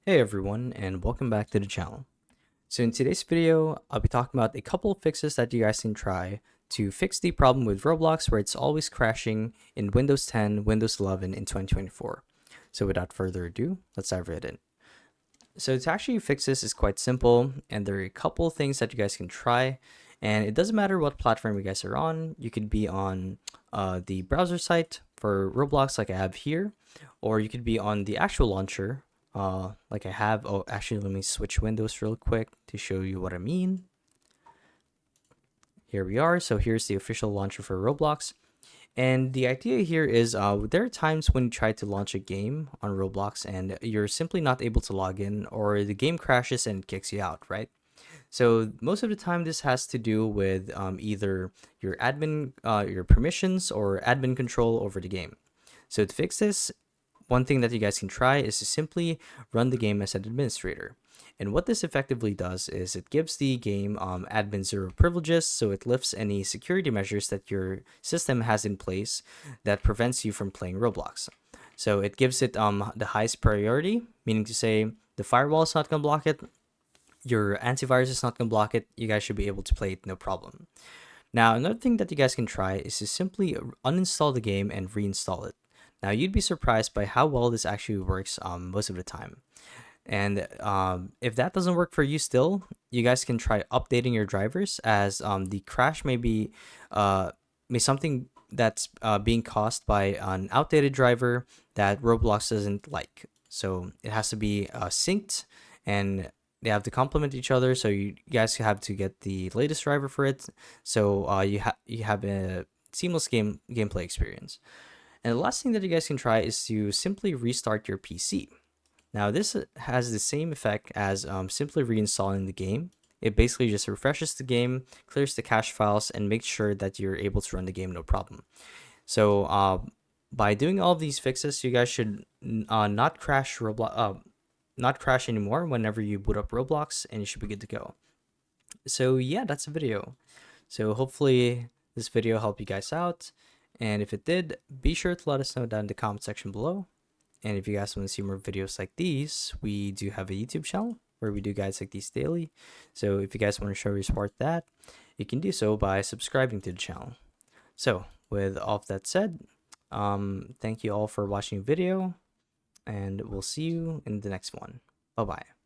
Hey everyone, and welcome back to the channel. So in today's video, I'll be talking about a couple of fixes that you guys can try to fix the problem with Roblox where it's always crashing in Windows 10, Windows 11 in 2024. So without further ado, let's dive right in. So to actually fix this is quite simple, and there are a couple of things that you guys can try. And it doesn't matter what platform you guys are on. You could be on the browser site for Roblox like I have here, or you could be on the actual launcher like I have. Oh, actually, let me switch windows real quick to show you what I mean. Here we are. So here's the official launcher for Roblox. And the idea here is there are times when you try to launch a game on Roblox and you're simply not able to log in, or the game crashes and kicks you out, right? So most of the time, this has to do with either your your permissions or admin control over the game. So to fix this, one thing that you guys can try is to simply run the game as an administrator. And what this effectively does is it gives the game admin zero privileges, so it lifts any security measures that your system has in place that prevents you from playing Roblox. So it gives it the highest priority, meaning to say the firewall is not going to block it, your antivirus is not going to block it, you guys should be able to play it no problem. Now, another thing that you guys can try is to simply uninstall the game and reinstall it. Now, you'd be surprised by how well this actually works most of the time. And if that doesn't work for you still, you guys can try updating your drivers, as the crash may something that's being caused by an outdated driver that Roblox doesn't like. So it has to be synced, and they have to complement each other. So you guys have to get the latest driver for it. So you have a seamless gameplay experience. And the last thing that you guys can try is to simply restart your PC. Now, this has the same effect as simply reinstalling the game. It basically just refreshes the game, clears the cache files, and makes sure that you're able to run the game no problem. So, by doing all of these fixes, you guys should not crash not crash anymore whenever you boot up Roblox, and you should be good to go. So yeah, that's the video. So hopefully this video helped you guys out, and if it did, be sure to let us know down in the comment section below. And if you guys want to see more videos like these, we do have a YouTube channel where we do guides like these daily. So if you guys want to show your support that, you can do so by subscribing to the channel. So with all of that said, thank you all for watching the video, and we'll see you in the next one. Bye bye.